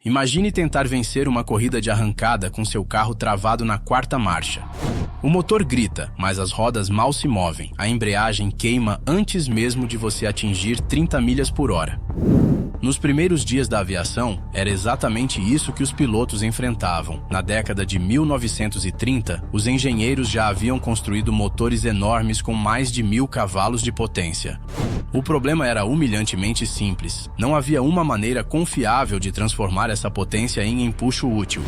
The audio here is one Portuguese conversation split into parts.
Imagine tentar vencer uma corrida de arrancada com seu carro travado na quarta marcha. O motor grita, mas as rodas mal se movem. A embreagem queima antes mesmo de você atingir 30 milhas por hora. Nos primeiros dias da aviação, era exatamente isso que os pilotos enfrentavam. Na década de 1930, os engenheiros já haviam construído motores enormes com mais de 1000 cavalos de potência. O problema era humilhantemente simples. Não havia uma maneira confiável de transformar essa potência em empuxo útil.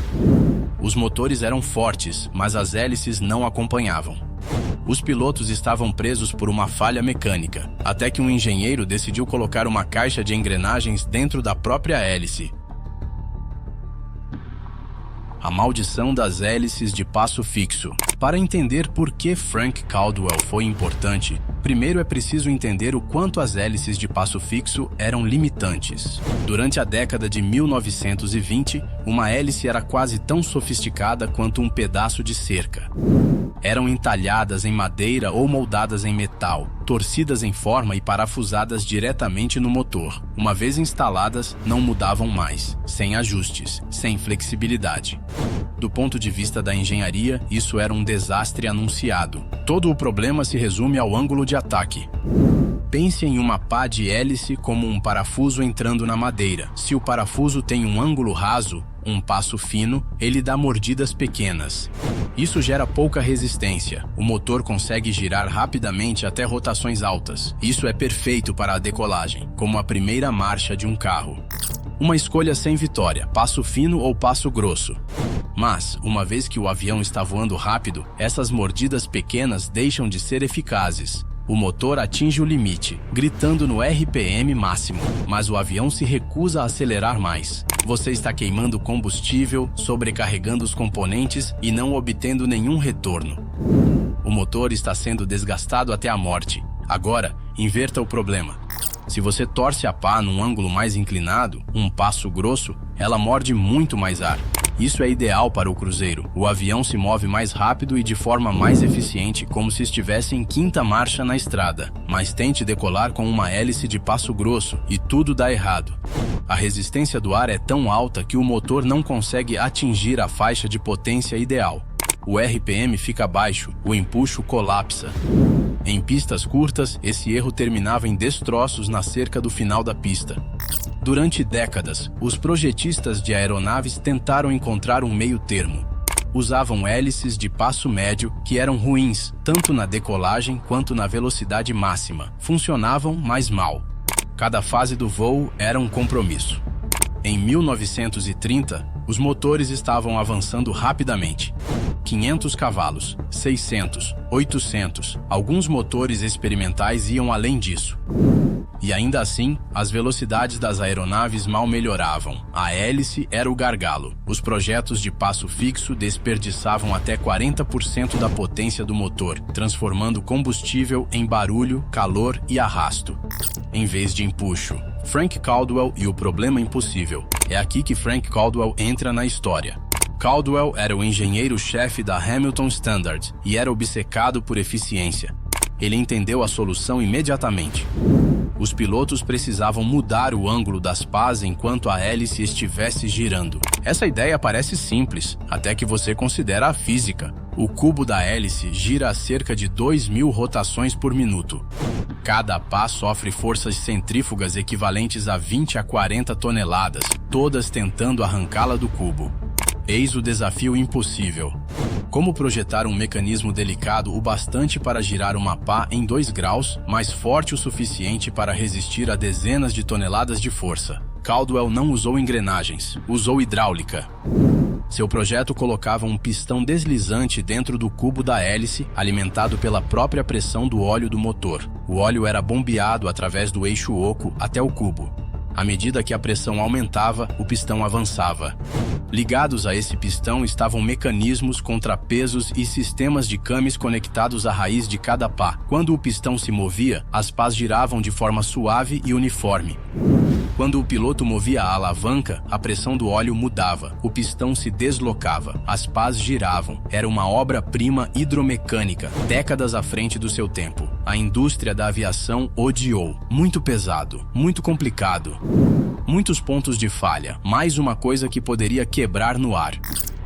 Os motores eram fortes, mas as hélices não acompanhavam. Os pilotos estavam presos por uma falha mecânica, até que um engenheiro decidiu colocar uma caixa de engrenagens dentro da própria hélice. A maldição das hélices de passo fixo. Para entender por que Frank Caldwell foi importante, primeiro é preciso entender o quanto as hélices de passo fixo eram limitantes. Durante a década de 1920, uma hélice era quase tão sofisticada quanto um pedaço de cerca. Eram entalhadas em madeira ou moldadas em metal, torcidas em forma e parafusadas diretamente no motor. Uma vez instaladas, não mudavam mais, sem ajustes, sem flexibilidade. Do ponto de vista da engenharia, isso era um desastre anunciado. Todo o problema se resume ao ângulo de ataque. Pense em uma pá de hélice como um parafuso entrando na madeira. Se o parafuso tem um ângulo raso, um passo fino, ele dá mordidas pequenas. Isso gera pouca resistência. O motor consegue girar rapidamente até rotações altas. Isso é perfeito para a decolagem, como a primeira marcha de um carro. Uma escolha sem vitória, passo fino ou passo grosso. Mas, uma vez que o avião está voando rápido, essas mordidas pequenas deixam de ser eficazes. O motor atinge o limite, gritando no RPM máximo, mas o avião se recusa a acelerar mais. Você está queimando combustível, sobrecarregando os componentes e não obtendo nenhum retorno. O motor está sendo desgastado até a morte. Agora, inverta o problema. Se você torce a pá num ângulo mais inclinado, um passo grosso, ela morde muito mais ar. Isso é ideal para o cruzeiro. O avião se move mais rápido e de forma mais eficiente, como se estivesse em quinta marcha na estrada. Mas tente decolar com uma hélice de passo grosso e tudo dá errado. A resistência do ar é tão alta que o motor não consegue atingir a faixa de potência ideal. O RPM fica baixo, o empuxo colapsa. Em pistas curtas, esse erro terminava em destroços na cerca do final da pista. Durante décadas, os projetistas de aeronaves tentaram encontrar um meio termo. Usavam hélices de passo médio que eram ruins, tanto na decolagem quanto na velocidade máxima. Funcionavam, mas mal. Cada fase do voo era um compromisso. Em 1930, os motores estavam avançando rapidamente. 500 cavalos, 600, 800, alguns motores experimentais iam além disso. E ainda assim, as velocidades das aeronaves mal melhoravam. A hélice era o gargalo. Os projetos de passo fixo desperdiçavam até 40% da potência do motor, transformando combustível em barulho, calor e arrasto, em vez de empuxo. Frank Caldwell e o problema impossível. É aqui que Frank Caldwell entra na história. Caldwell era o engenheiro-chefe da Hamilton Standard e era obcecado por eficiência. Ele entendeu a solução imediatamente. Os pilotos precisavam mudar o ângulo das pás enquanto a hélice estivesse girando. Essa ideia parece simples, até que você considera a física. O cubo da hélice gira a cerca de 2.000 rotações por minuto. Cada pá sofre forças centrífugas equivalentes a 20 a 40 toneladas, todas tentando arrancá-la do cubo. Eis o desafio impossível. Como projetar um mecanismo delicado o bastante para girar uma pá em 2 graus, mas forte o suficiente para resistir a dezenas de toneladas de força? Caldwell não usou engrenagens, usou hidráulica. Seu projeto colocava um pistão deslizante dentro do cubo da hélice, alimentado pela própria pressão do óleo do motor. O óleo era bombeado através do eixo oco até o cubo. À medida que a pressão aumentava, o pistão avançava. Ligados a esse pistão estavam mecanismos, contrapesos e sistemas de cames conectados à raiz de cada pá. Quando o pistão se movia, as pás giravam de forma suave e uniforme. Quando o piloto movia a alavanca, a pressão do óleo mudava, o pistão se deslocava, as pás giravam. Era uma obra-prima hidromecânica, décadas à frente do seu tempo. A indústria da aviação odiou. Muito pesado, muito complicado. Muitos pontos de falha, mais uma coisa que poderia quebrar no ar.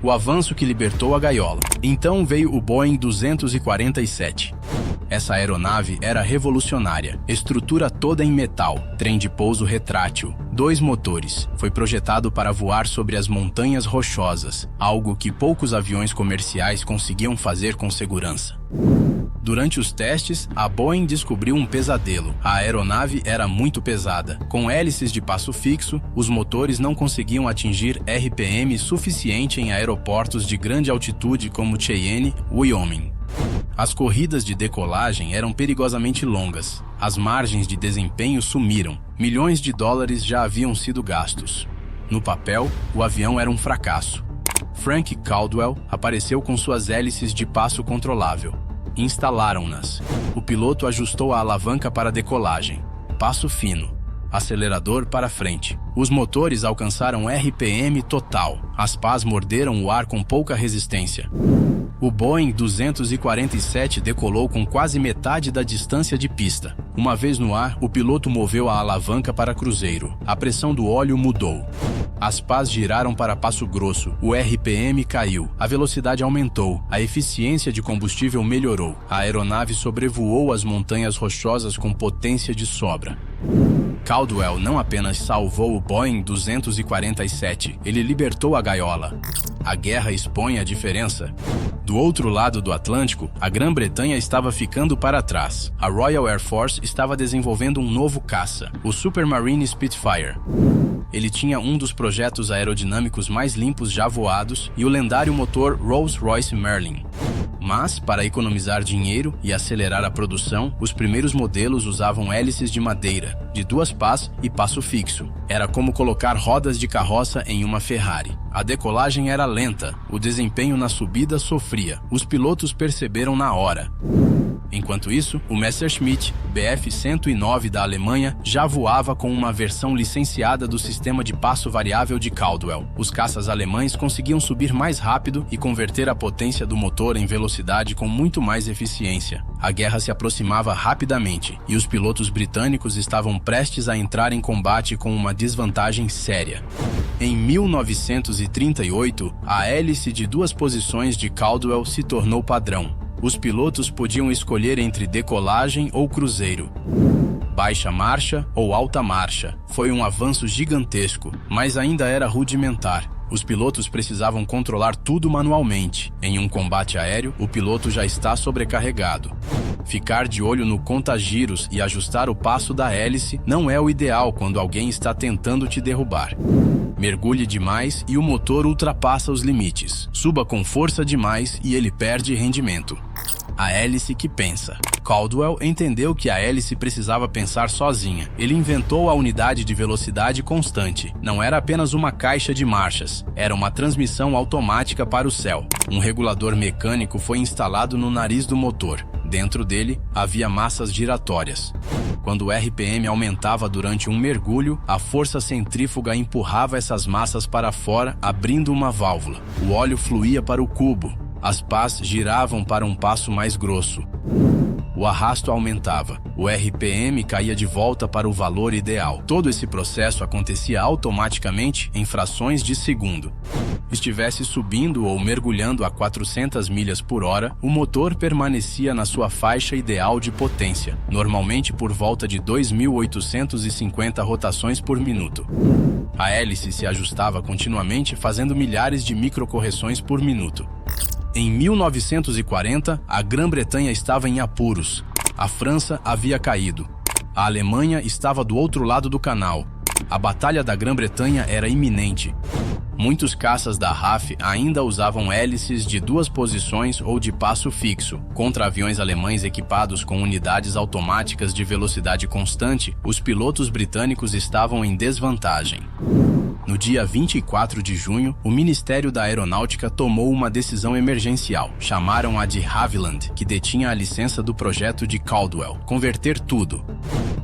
O avanço que libertou a gaiola. Então veio o Boeing 247. Essa aeronave era revolucionária. Estrutura toda em metal, trem de pouso retrátil, 2 motores. Foi projetado para voar sobre as montanhas rochosas, algo que poucos aviões comerciais conseguiam fazer com segurança. Durante os testes, a Boeing descobriu um pesadelo. A aeronave era muito pesada. Com hélices de passo fixo, os motores não conseguiam atingir RPM suficiente em aeroportos de grande altitude como Cheyenne, Wyoming. As corridas de decolagem eram perigosamente longas. As margens de desempenho sumiram. Milhões de dólares já haviam sido gastos. No papel, o avião era um fracasso. Frank Caldwell apareceu com suas hélices de passo controlável. Instalaram-nas. O piloto ajustou a alavanca para a decolagem. Passo fino. Acelerador para frente. Os motores alcançaram RPM total. As pás morderam o ar com pouca resistência. O Boeing 247 decolou com quase metade da distância de pista. Uma vez no ar, o piloto moveu a alavanca para cruzeiro. A pressão do óleo mudou. As pás giraram para passo grosso. O RPM caiu. A velocidade aumentou. A eficiência de combustível melhorou. A aeronave sobrevoou as montanhas rochosas com potência de sobra. Caldwell não apenas salvou o Boeing 247, ele libertou a gaiola. A guerra expõe a diferença. Do outro lado do Atlântico, a Grã-Bretanha estava ficando para trás. A Royal Air Force estava desenvolvendo um novo caça, o Supermarine Spitfire. Ele tinha um dos projetos aerodinâmicos mais limpos já voados e o lendário motor Rolls-Royce Merlin. Mas, para economizar dinheiro e acelerar a produção, os primeiros modelos usavam hélices de madeira, de 2 pás e passo fixo. Era como colocar rodas de carroça em uma Ferrari. A decolagem era lenta, o desempenho na subida sofria. Os pilotos perceberam na hora. Enquanto isso, o Messerschmitt Bf-109 da Alemanha já voava com uma versão licenciada do sistema de passo variável de Caldwell. Os caças alemães conseguiam subir mais rápido e converter a potência do motor em velocidade com muito mais eficiência. A guerra se aproximava rapidamente e os pilotos britânicos estavam prestes a entrar em combate com uma desvantagem séria. Em 1938, a hélice de 2 posições de Caldwell se tornou padrão. Os pilotos podiam escolher entre decolagem ou cruzeiro, baixa marcha ou alta marcha. Foi um avanço gigantesco, mas ainda era rudimentar. Os pilotos precisavam controlar tudo manualmente. Em um combate aéreo, o piloto já está sobrecarregado. Ficar de olho no contagiros e ajustar o passo da hélice não é o ideal quando alguém está tentando te derrubar. Mergulhe demais e o motor ultrapassa os limites. Suba com força demais e ele perde rendimento. A hélice que pensa. Caldwell entendeu que a hélice precisava pensar sozinha. Ele inventou a unidade de velocidade constante. Não era apenas uma caixa de marchas, era uma transmissão automática para o céu. Um regulador mecânico foi instalado no nariz do motor. Dentro dele, havia massas giratórias. Quando o RPM aumentava durante um mergulho, a força centrífuga empurrava essas massas para fora, abrindo uma válvula. O óleo fluía para o cubo. As pás giravam para um passo mais grosso. O arrasto aumentava. O RPM caía de volta para o valor ideal. Todo esse processo acontecia automaticamente em frações de segundo. Estivesse subindo ou mergulhando a 400 milhas por hora, o motor permanecia na sua faixa ideal de potência, normalmente por volta de 2.850 rotações por minuto. A hélice se ajustava continuamente, fazendo milhares de microcorreções por minuto. Em 1940, a Grã-Bretanha estava em apuros. A França havia caído. A Alemanha estava do outro lado do canal. A Batalha da Grã-Bretanha era iminente. Muitos caças da RAF ainda usavam hélices de 2 posições ou de passo fixo. Contra aviões alemães equipados com unidades automáticas de velocidade constante, os pilotos britânicos estavam em desvantagem. No dia 24 de junho, o Ministério da Aeronáutica tomou uma decisão emergencial. Chamaram-a de Havilland, que detinha a licença do projeto de Caldwell. Converter tudo.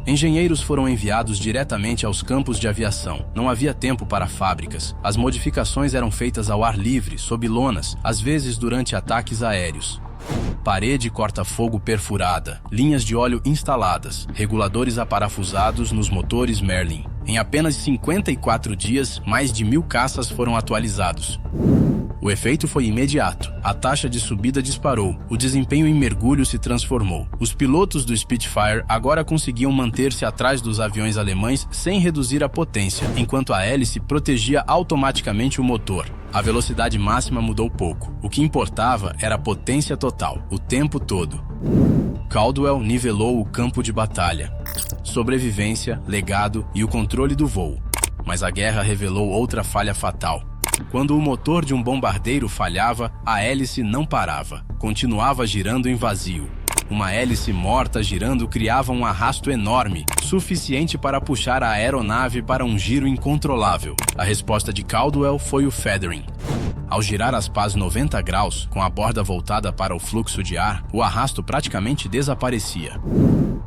Engenheiros foram enviados diretamente aos campos de aviação. Não havia tempo para fábricas. As modificações eram feitas ao ar livre, sob lonas, às vezes durante ataques aéreos. Parede corta-fogo perfurada, linhas de óleo instaladas, reguladores aparafusados nos motores Merlin. Em apenas 54 dias, mais de 1000 caças foram atualizados. O efeito foi imediato. A taxa de subida disparou. O desempenho em mergulho se transformou. Os pilotos do Spitfire agora conseguiam manter-se atrás dos aviões alemães sem reduzir a potência, enquanto a hélice protegia automaticamente o motor. A velocidade máxima mudou pouco. O que importava era a potência total, o tempo todo. Caldwell nivelou o campo de batalha. Sobrevivência, legado e o controle do voo. Mas a guerra revelou outra falha fatal. Quando o motor de um bombardeiro falhava, a hélice não parava. Continuava girando em vazio. Uma hélice morta girando criava um arrasto enorme, suficiente para puxar a aeronave para um giro incontrolável. A resposta de Caldwell foi o feathering. Ao girar as pás 90 graus, com a borda voltada para o fluxo de ar, o arrasto praticamente desaparecia.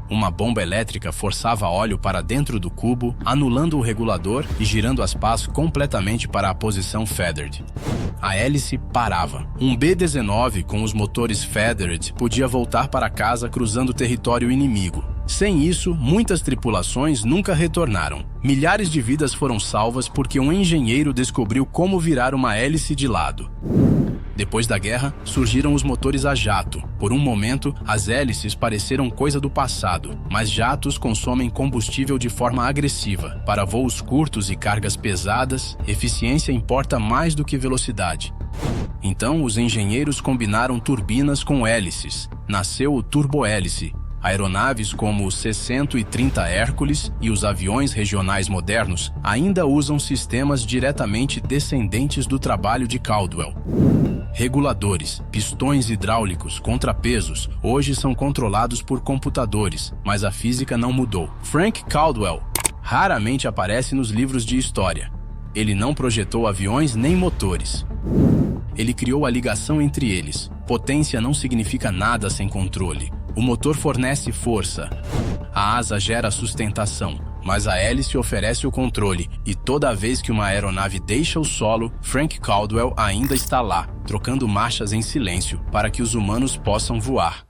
Uma bomba elétrica forçava óleo para dentro do cubo, anulando o regulador e girando as pás completamente para a posição feathered. A hélice parava. Um B-19 com os motores feathered podia voltar para casa cruzando o território inimigo. Sem isso, muitas tripulações nunca retornaram. Milhares de vidas foram salvas porque um engenheiro descobriu como virar uma hélice de lado. Depois da guerra, surgiram os motores a jato. Por um momento, as hélices pareceram coisa do passado, mas jatos consomem combustível de forma agressiva. Para voos curtos e cargas pesadas, eficiência importa mais do que velocidade. Então, os engenheiros combinaram turbinas com hélices. Nasceu o turbohélice. Aeronaves como o C-130 Hércules e os aviões regionais modernos ainda usam sistemas diretamente descendentes do trabalho de Caldwell. Reguladores, pistões hidráulicos, contrapesos, hoje são controlados por computadores, mas a física não mudou. Frank Caldwell raramente aparece nos livros de história. Ele não projetou aviões nem motores. Ele criou a ligação entre eles. Potência não significa nada sem controle. O motor fornece força. A asa gera sustentação, mas a hélice oferece o controle, e toda vez que uma aeronave deixa o solo, Frank Caldwell ainda está lá, trocando marchas em silêncio para que os humanos possam voar.